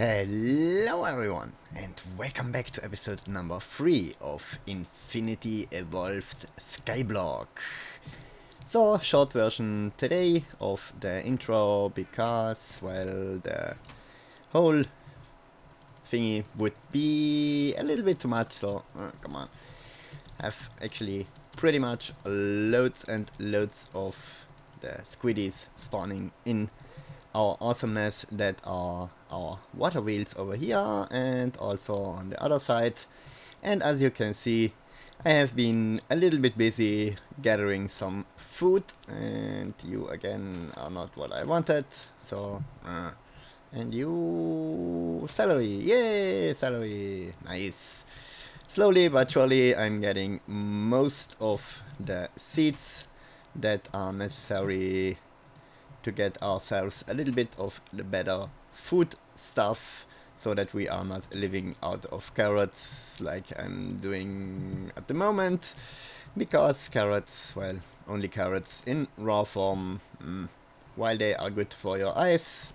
Hello everyone and welcome back to episode number 3 of Infinity Evolved Skyblock. So, short version today of the intro because, well, the whole thingy would be a little bit too much, so come on. I've actually pretty much loads and loads of the squiddies spawning in our awesomeness that are our water wheels over here and also on the other side. And as you can see, I have been a little bit busy gathering some food, and you again are not what I wanted, so and you celery, yay, celery, nice. Slowly but surely I'm getting most of the seeds that are necessary to get ourselves a little bit of the better food stuff, so that we are not living out of carrots like I'm doing at the moment, because carrots, well, only carrots in raw form, while they are good for your eyes,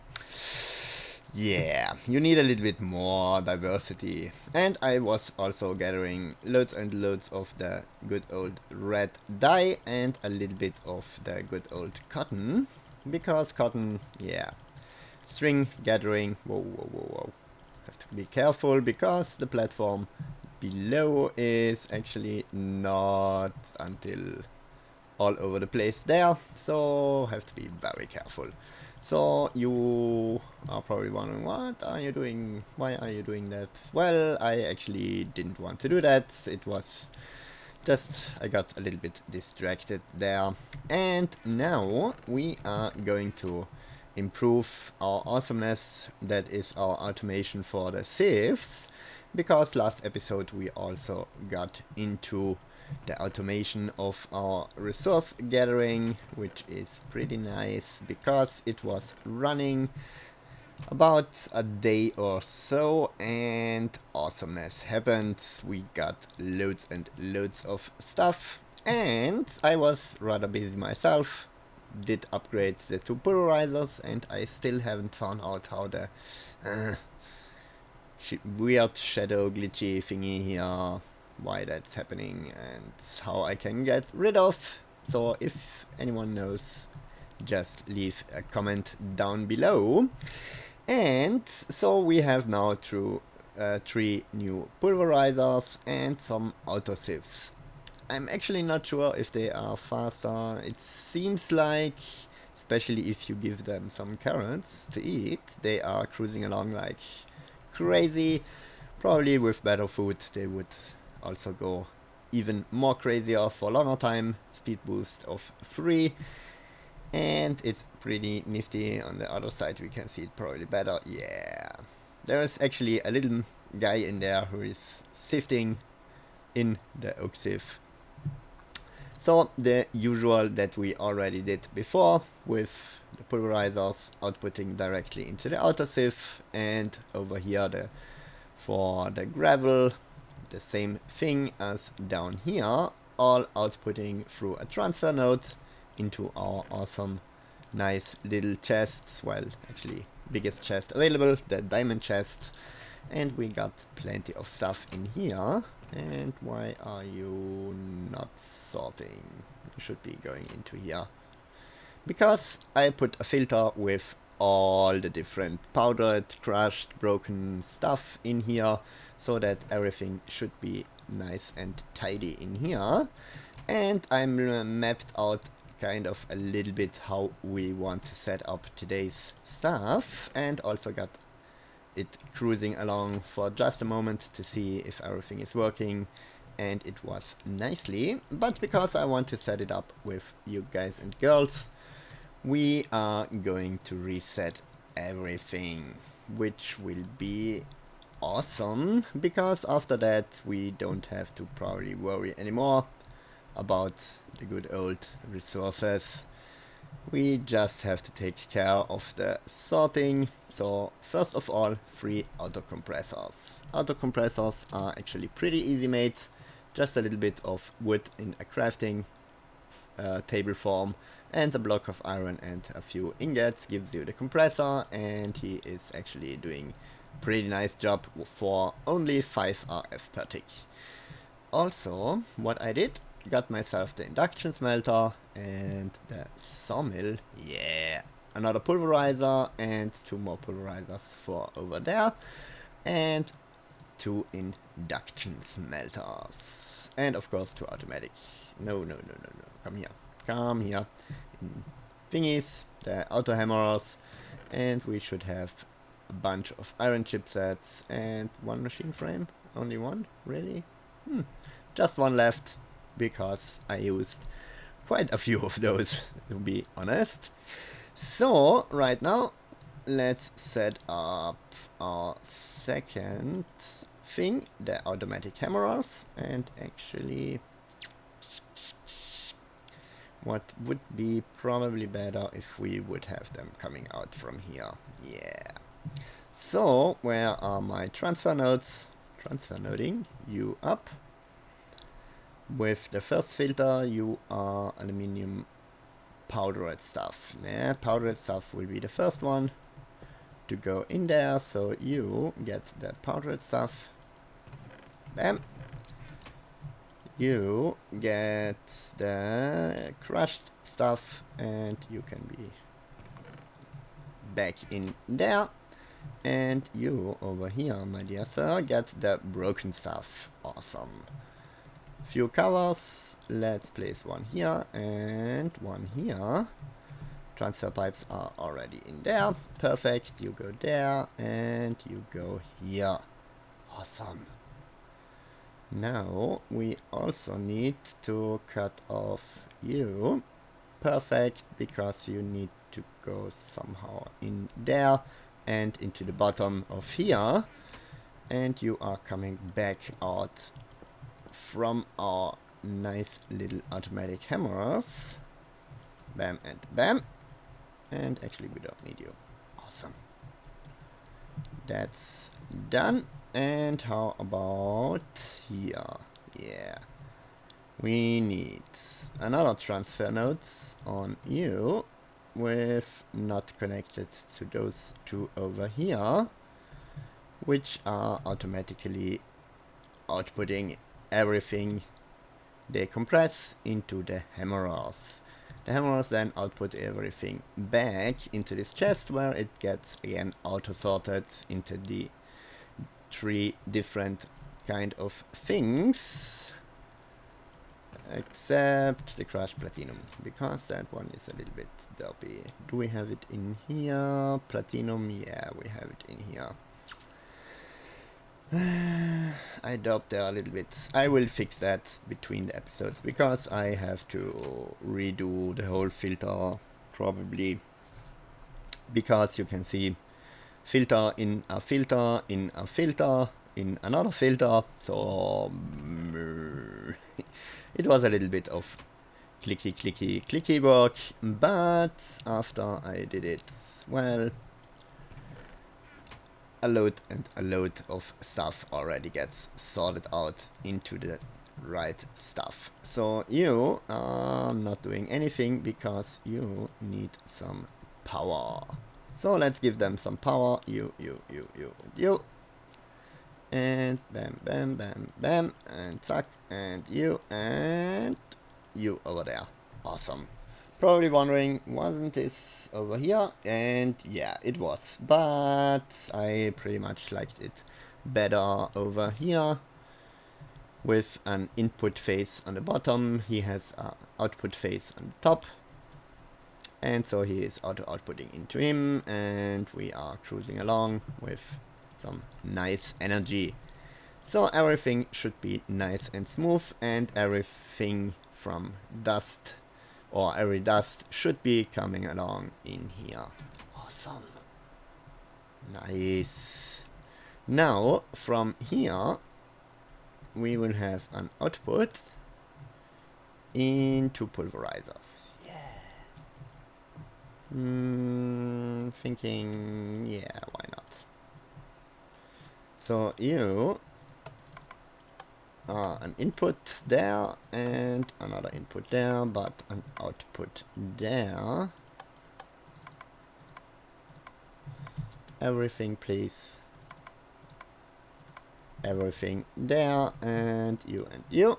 yeah, you need a little bit more diversity. And I was also gathering loads and loads of the good old red dye and a little bit of the good old cotton, because cotton, yeah, string gathering, whoa, have to be careful because the platform below is actually not until all over the place there, so have to be very careful. So you are probably wondering, what are you doing? Why are you doing that? Well, I actually didn't want to do that. It was just, I got a little bit distracted there. And now we are going to improve our awesomeness, that is our automation for the sieves, because last episode we also got into the automation of our resource gathering, which is pretty nice because it was running about a day or so and awesomeness happened. We got loads and loads of stuff, and I was rather busy myself, did upgrade the two pulverizers, and I still haven't found out how the weird shadow glitchy thingy here, why that's happening and how I can get rid of. So if anyone knows, just leave a comment down below. And so we have now through 3 new pulverizers and some auto sieves. I'm actually not sure if they are faster. It seems like, especially if you give them some carrots to eat, they are cruising along like crazy. Probably with better food they would also go even more crazier for longer time. Speed boost of 3. And it's pretty nifty. On the other side we can see it probably better. Yeah, there is actually a little guy in there who is sifting in the oak sieve. So the usual that we already did before, with the pulverizers outputting directly into the outer sieve, and over here for the gravel, the same thing as down here, all outputting through a transfer node into our awesome nice little chests. Well, actually biggest chest available, the diamond chest, and we got plenty of stuff in here. And why are you not sorting? You should be going into here, because I put a filter with all the different powdered, crushed, broken stuff in here, so that everything should be nice and tidy in here. And I'm mapped out kind of a little bit how we want to set up today's stuff, and also got it cruising along for just a moment to see if everything is working, and it was nicely. But because I want to set it up with you guys and girls, we are going to reset everything, which will be awesome, because after that we don't have to probably worry anymore about the good old resources. We just have to take care of the sorting. So first of all, 3 auto compressors. Auto compressors are actually pretty easy made. Just a little bit of wood in a crafting table form and a block of iron and a few ingots gives you the compressor, and he is actually doing pretty nice job for only 5 RF per tick. Also, what I did, got myself the induction smelter and the sawmill. Yeah, another pulverizer and 2 more pulverizers for over there, and 2 induction smelters, and of course 2 automatic. No, come here, thingies, the auto hammerers, and we should have a bunch of iron chipsets and 1 machine frame. Only 1, really? Just 1 left, because I used quite a few of those, to be honest. So right now let's set up our second thing, the automatic hammerers, and actually what would be probably better if we would have them coming out from here. Yeah. So where are my transfer nodes? Transfer noding you up. With the first filter you are aluminium powdered stuff. Yeah, powdered stuff will be the first one to go in there, so you get the powdered stuff. Bam. You get the crushed stuff, and you can be back in there. And you over here, my dear sir, get the broken stuff. Awesome. Few covers. Let's place 1 here and 1 here. Transfer pipes are already in there. Perfect. You go there and you go here. Awesome. Now we also need to cut off you. Perfect, because you need to go somehow in there and into the bottom of here. And you are coming back out from our nice little automatic hammerers. Bam and bam. And actually we don't need you. Awesome. That's done. And how about here? Yeah. We need another transfer nodes on you with not connected to those 2 over here, which are automatically outputting everything they compress into the hammerers. The hammerers then output everything back into this chest, where it gets again auto sorted into the 3 different kind of things, except the crushed platinum, because that one is a little bit dopey. Do we have it in here? Platinum, yeah, we have it in here. I doped there a little bit. I will fix that between the episodes, because I have to redo the whole filter, probably, because you can see filter in a filter in a filter in another filter, so it was a little bit of clicky work, but after I did it, well, a load of stuff already gets sorted out into the right stuff. So you are not doing anything because you need some power. So let's give them some power. You. And bam, bam, bam, bam. And zack. And you over there. Awesome. Probably wondering, wasn't this over here? And yeah, it was. But I pretty much liked it better over here. With an input face on the bottom. He has an output face on the top. And so he is auto-outputting into him, and we are cruising along with some nice energy. So everything should be nice and smooth, and everything from dust, or every dust, should be coming along in here. Awesome. Nice. Now, from here, we will have an output into pulverizers. Thinking, yeah, why not? So you are an input there and another input there, but an output there. Everything, please. everything there, and you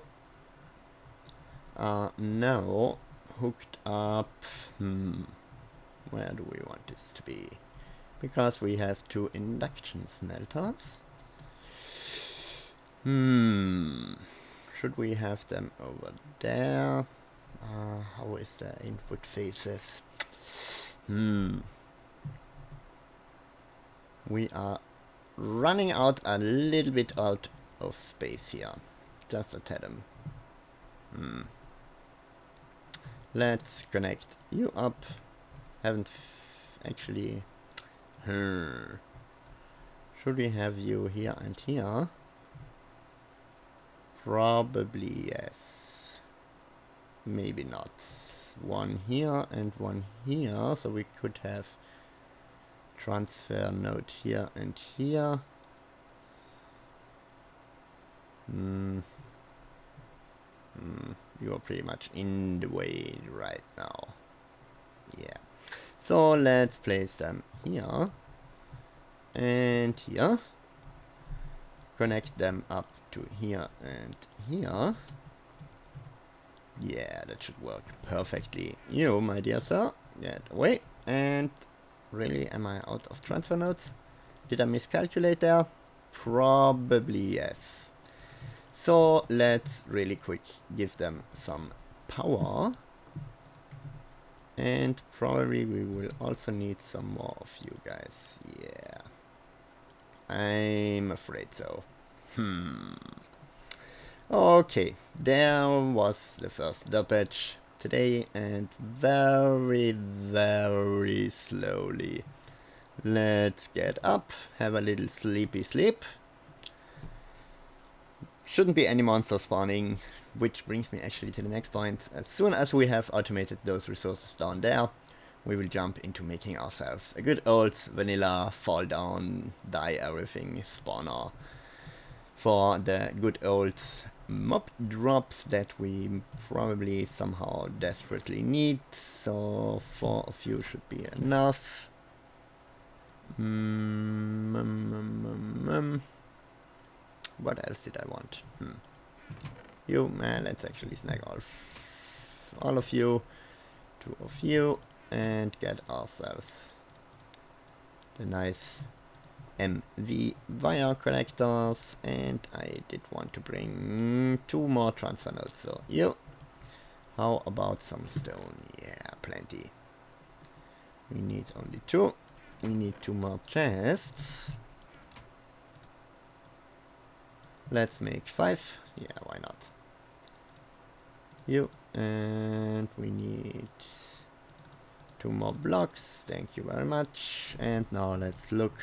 are now hooked up. Where do we want this to be? Because we have 2 induction smelters. Should we have them over there? How is the input phases? We are running out a little bit out of space here. Just a tad. Let's connect you up. Haven't actually. Should we have you here and here? Probably yes. Maybe not. One here and one here, so we could have transfer node here and here. You are pretty much in the way right now. Yeah. So let's place them here and here. Connect them up to here and here. Yeah, that should work perfectly. You, my dear sir, get away. And really, am I out of transfer nodes? Did I miscalculate there? Probably yes. So let's really quick give them some power. And probably we will also need some more of you guys. Yeah. I'm afraid so. Okay, there was the first dopage today, and very, very slowly. Let's get up, have a little sleepy sleep. Shouldn't be any monsters spawning, which brings me actually to the next point. As soon as we have automated those resources down there, we will jump into making ourselves a good old vanilla fall down, die everything spawner for the good old mob drops that we probably somehow desperately need. So 4 of you should be enough. What else did I want? You, man, let's actually snag all of you, 2 of you, and get ourselves the nice MV wire connectors. And I did want to bring 2 more transfer nodes. So you, how about some stone? Yeah, plenty. We need only 2. We need 2 more chests. Let's make 5. Yeah, why not? You, and we need 2 more blocks. Thank you very much. And now let's look.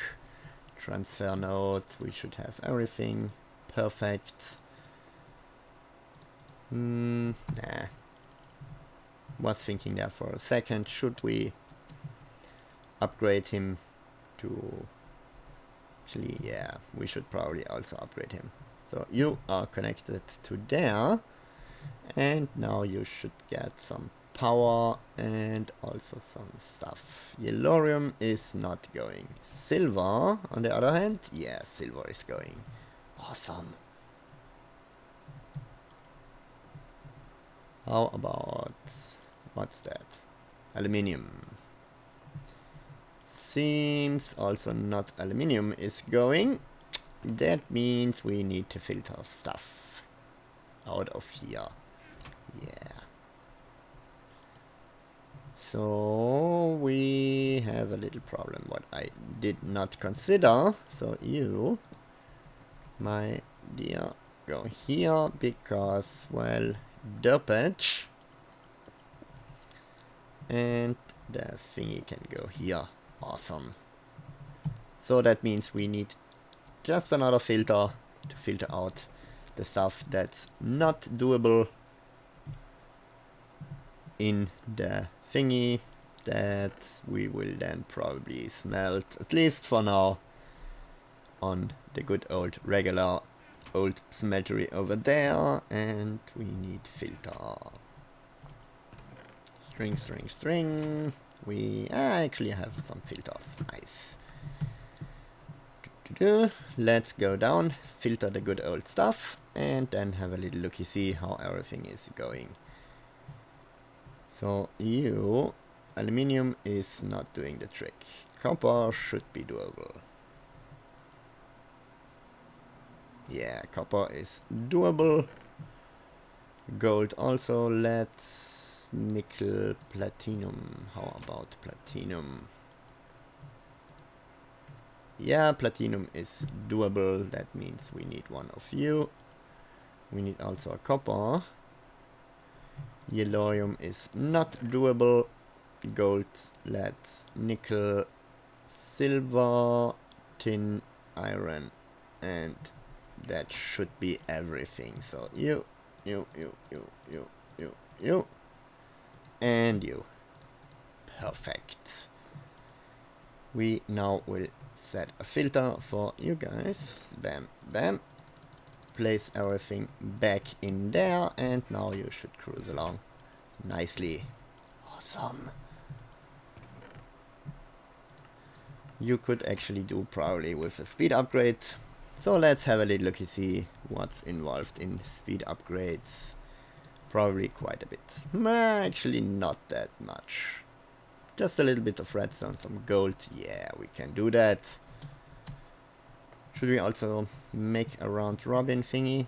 Transfer node. We should have everything. Perfect. Nah. Was thinking there for a second. Should we upgrade him to... Actually, yeah, we should probably also upgrade him. So you are connected to there, and now you should get some power and also some stuff. Yellorium is not going. Silver, on the other hand, yeah, silver is going. Awesome. How about, what's that? Aluminium. Seems also not aluminium is going. That means we need to filter stuff out of here. Yeah. So we have a little problem what I did not consider. So you, my dear, go here because, well, dopage. And the thingy can go here. Awesome. So that means we need just another filter to filter out the stuff that's not doable in the thingy that we will then probably smelt, at least for now, on the good old regular old smeltery over there. And we need filter. String, string, string. We actually have some filters. Nice. Let's go down, filter the good old stuff, and then have a little looky see how everything is going. So aluminium is not doing the trick. Copper should be doable. Yeah, copper is doable. Gold also. Let's nickel, platinum. How about platinum? Yeah, platinum is doable. That means we need one of you. We need also a copper. Yellorium is not doable. Gold, let's nickel, silver, tin, iron, and that should be everything. So you, and you. Perfect. We now will set a filter for you guys. Bam, bam. Place everything back in there, and now you should cruise along nicely. Awesome. You could actually do probably with a speed upgrade. So let's have a little look see what's involved in speed upgrades. Probably quite a bit. Actually not that much. Just a little bit of redstone, some gold. Yeah, we can do that. Should we also make a round robin thingy?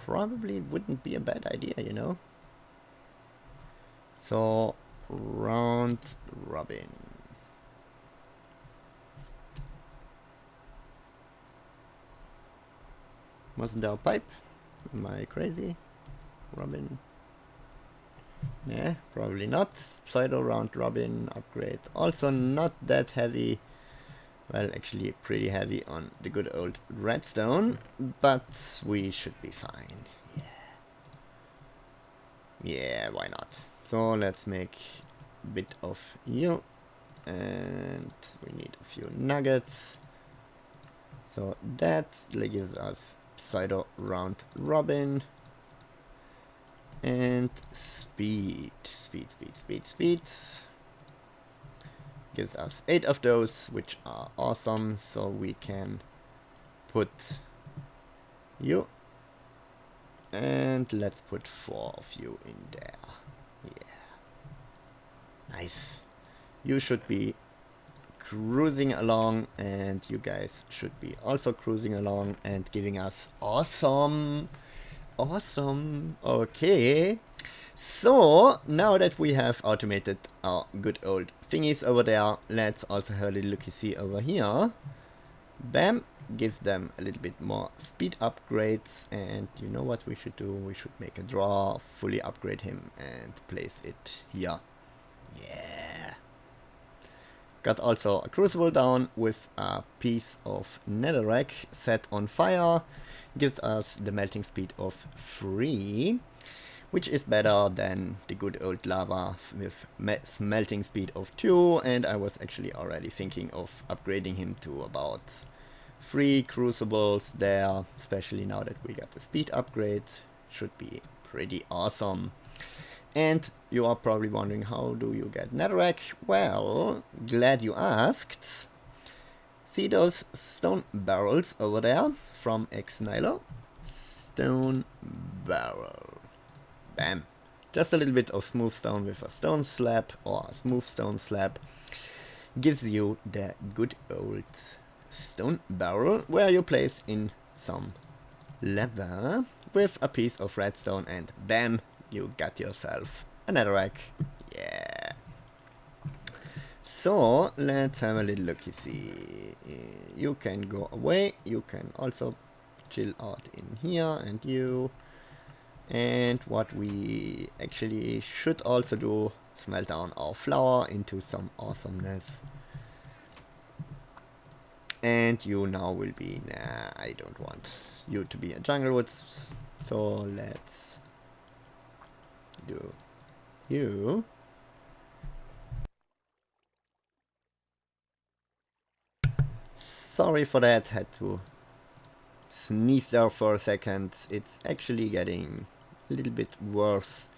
Probably wouldn't be a bad idea, you know. So, round robin. Wasn't there a pipe? Am I crazy? Robin? Yeah, probably not. Pseudo round robin upgrade. Also not that heavy. Well, actually pretty heavy on the good old redstone, but we should be fine. Yeah. Yeah, why not? So let's make a bit of you, and we need a few nuggets. So that gives us pseudo round robin and speed. Gives us 8 of those, which are awesome, so we can put you, and let's put 4 of you in there. Yeah, nice. You should be cruising along, and you guys should be also cruising along and giving us awesome. Okay. So, now that we have automated our good old thingies over there, let's also have a little looky see over here. Bam! Give them a little bit more speed upgrades, and you know what we should do? We should make a draw, fully upgrade him, and place it here. Yeah! Got also a crucible down with a piece of netherrack set on fire. Gives us the melting speed of 3. Which is better than the good old lava with smelting speed of 2, and I was actually already thinking of upgrading him to about 3 crucibles there, especially now that we got the speed upgrade. Should be pretty awesome. And you are probably wondering, how do you get netherrack? Well, glad you asked. See those stone barrels over there from Xnilo? Stone barrel. Bam. Just a little bit of smooth stone with a stone slab, or a smooth stone slab, gives you the good old stone barrel, where you place in some leather with a piece of redstone, and bam, you got yourself a netherrack. Yeah. So let's have a little looky see. You can go away. You can also chill out in here, and you. And what we actually should also do, smelt down our flour into some awesomeness. And you now will be, nah, I don't want you to be a jungle woods. So let's do you. Sorry for that, had to sneeze there for a second. It's actually getting a little bit worse.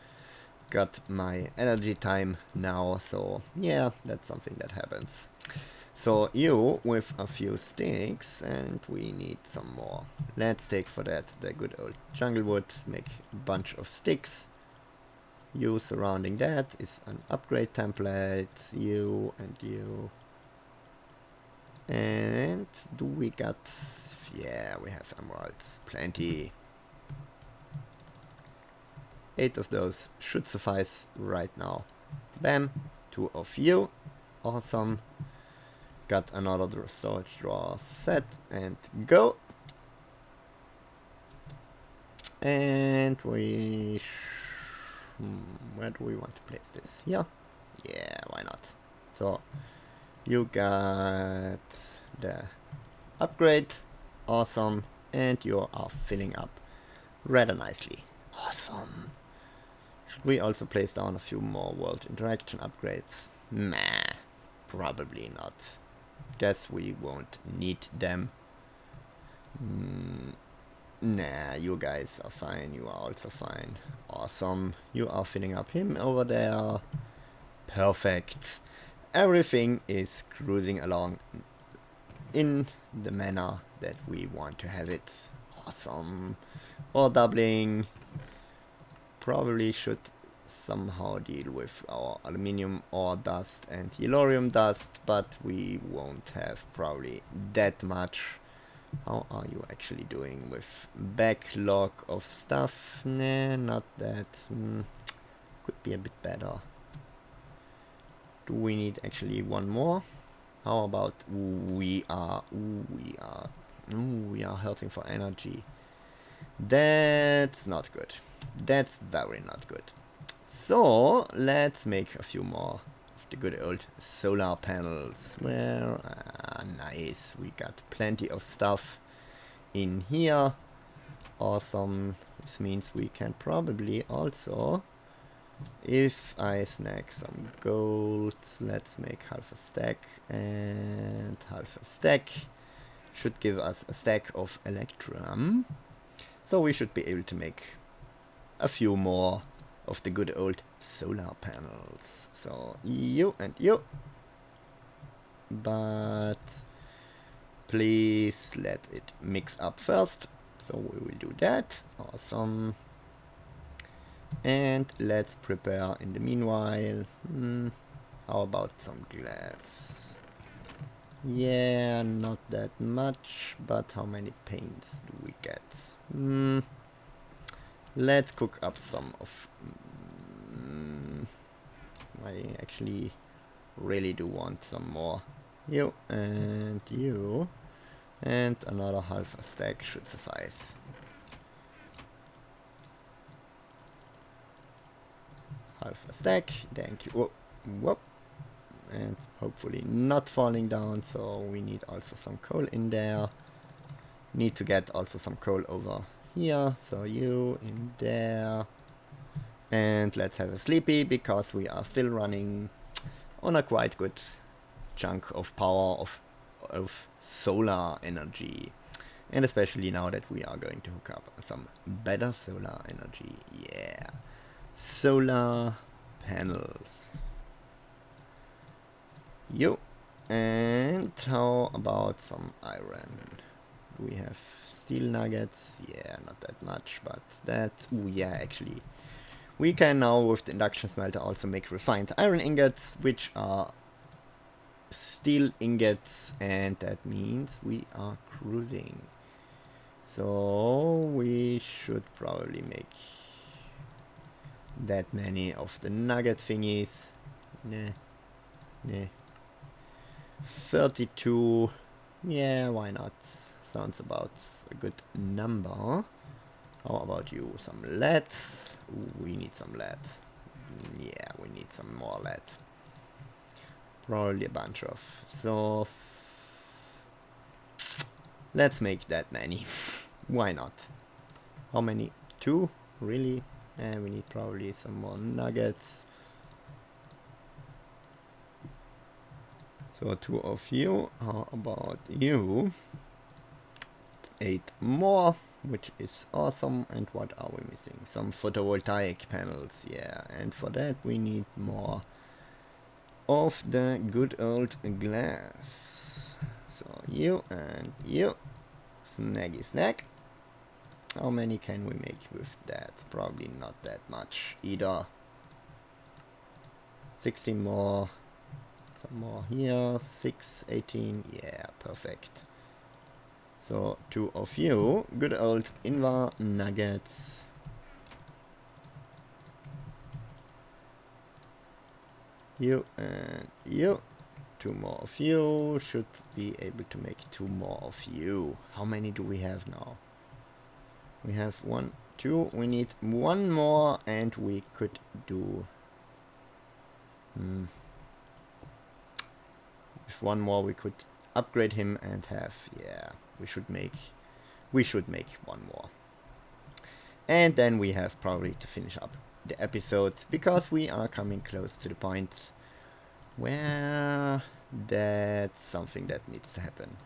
Got my energy time now, so yeah, that's something that happens. So you with a few sticks, and we need some more. Let's take for that the good old jungle wood, make a bunch of sticks. You surrounding that is an upgrade template, you and you. And do we got, yeah, we have emeralds, plenty. 8 of those should suffice right now. Bam, 2 of you, awesome. Got another storage drawer set and go. And we, where do we want to place this? Here? Yeah, why not? So you got the upgrade, awesome, and you are filling up rather nicely. Awesome. Should we also place down a few more world interaction upgrades? Nah, probably not. Guess we won't need them. Nah, you guys are fine, you are also fine. Awesome, you are filling up him over there. Perfect. Everything is cruising along in the manner that we want to have it. Awesome. Ore doubling. Probably should somehow deal with our aluminium ore dust and yellorium dust, but we won't have probably that much. How are you actually doing with backlog of stuff? Nah, not that. Could be a bit better. Do we need actually one more? How about we are hurting for energy. That's not good. That's very not good. So let's make a few more of the good old solar panels. Where nice, we got plenty of stuff in here. Awesome. This means we can probably also, if I snag some gold, let's make half a stack and half a stack. Should give us a stack of electrum. So we should be able to make a few more of the good old solar panels. So you and you. But please let it mix up first. So we will do that. Awesome. And let's prepare in the meanwhile. How about some glass? Yeah, not that much, but how many paints do we get? Let's cook up some of... I actually really do want some more. You and you. And another half a stack should suffice. Half a stack, thank you. Whoop. And hopefully not falling down, so we need also some coal in there. Need to get also some coal over here, so you in there. And let's have a sleepy, because we are still running on a quite good chunk of power of solar energy. And especially now that we are going to hook up some better solar energy. Yeah. Solar panels. Yo. And how about some iron? Do we have steel nuggets? Yeah, not that much, but that... Ooh, yeah, actually. We can now, with the induction smelter, also make refined iron ingots, which are steel ingots, and that means we are cruising. So we should probably make that many of the nugget thingies. Nah. 32. Yeah, why not? Sounds about a good number. How about you? Some lead. Ooh, we need some lead. Yeah, we need some more lead. Probably a bunch of. So let's make that many. Why not? How many? 2? Really? And we need probably some more nuggets. So 2 of you. How about you? 8 more, which is awesome. And what are we missing? Some photovoltaic panels. Yeah, and for that we need more of the good old glass. So you and you. Snaggy snag. How many can we make with that? Probably not that much either. 16 more. Some more here. 6, 18. Yeah, perfect. So 2 of you. Good old Invar nuggets. You and you. 2 more of you. Should be able to make 2 more of you. How many do we have now? We have 1, 2. We need 1 more and we could do... With 1 more we could upgrade him and have... Yeah, we should make 1 more. And then we have probably to finish up the episode, because we are coming close to the point where that's something that needs to happen.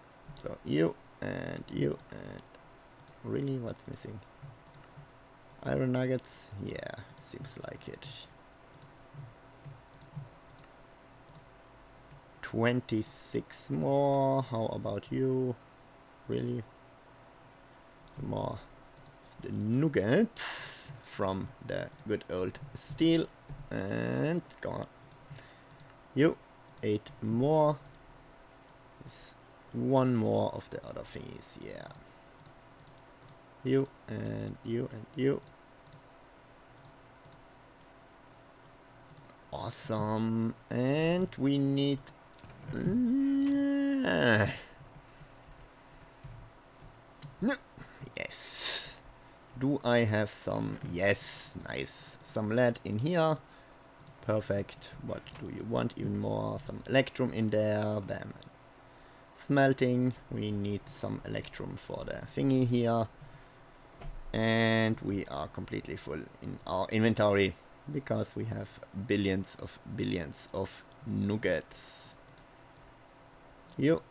So you and you and... Really? What's missing? Iron nuggets? Yeah, seems like it. 26 more. How about you? Really? Some more. The nuggets from the good old steel. And go on. You. 8 more. There's 1 more of the other thingies. Yeah. You and you and you. Awesome. And we need... Yes. Do I have some? Yes. Nice. Some lead in here. Perfect. What do you want even more? Some electrum in there. Bam. Smelting. We need some electrum for the thingy here. And we are completely full in our inventory, because we have billions of nuggets. You.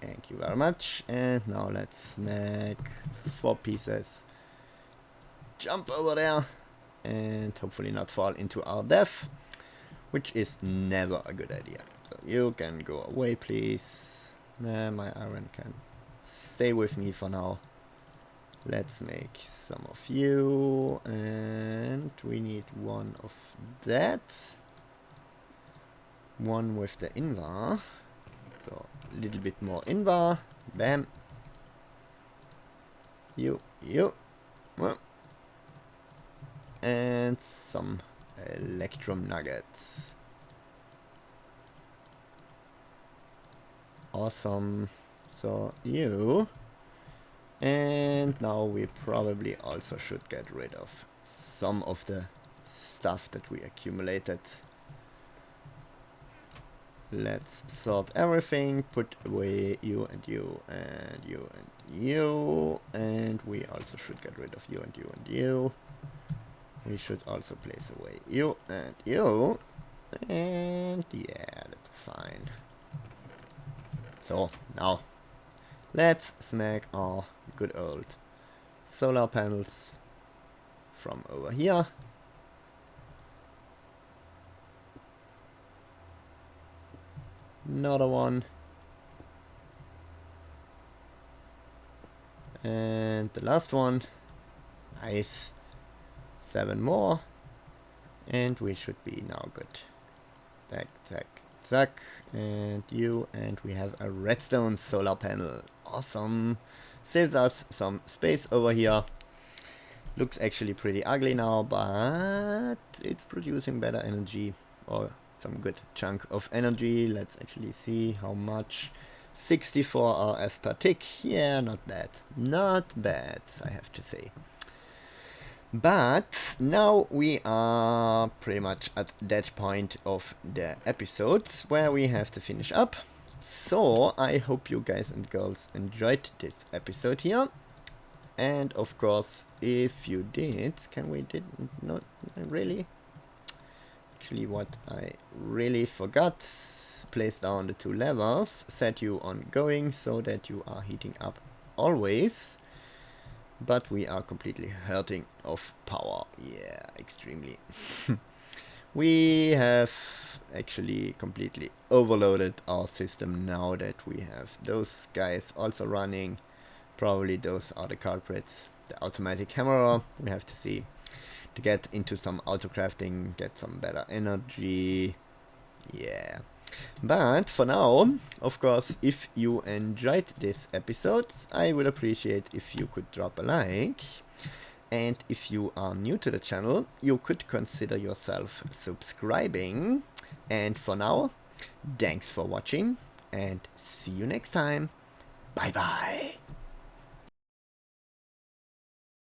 Thank you very much. And now let's snag 4 pieces. Jump over there and hopefully not fall into our death, which is never a good idea. So you can go away, please. My iron can stay with me for now. Let's make some of you, and we need 1 of that. 1 with the Invar. So a little bit more Invar. Bam. You. And some electrum nuggets. Awesome. So you. And now we probably also should get rid of some of the stuff that we accumulated. Let's sort everything, put away you and you and you and you, and we also should get rid of you and you and you. We should also place away you and you, and yeah, that's fine. So now let's snag our good old solar panels from over here. Another one. And the last one. Nice. 7 more. And we should be now good. Tack, tack, tack. And you. And we have a redstone solar panel. Awesome. Saves us some space over here. Looks actually pretty ugly now, but it's producing better energy, or some good chunk of energy. Let's actually see how much. 64 RF per tick. Yeah, not bad. Not bad, I have to say. But now we are pretty much at that point of the episodes where we have to finish up. So I hope you guys and girls enjoyed this episode here. And of course, if you did, not really? Actually, what I really forgot, place down the 2 levers, set you on going so that you are heating up always. But we are completely hurting of power. Yeah, extremely. We have actually completely overloaded our system now that we have those guys also running. Probably those are the culprits. The automatic hammerer, we have to see. To get into some auto crafting, get some better energy. Yeah. But for now, of course, if you enjoyed this episode, I would appreciate if you could drop a like. And if you are new to the channel, you could consider yourself subscribing. And for now, thanks for watching and see you next time. Bye bye.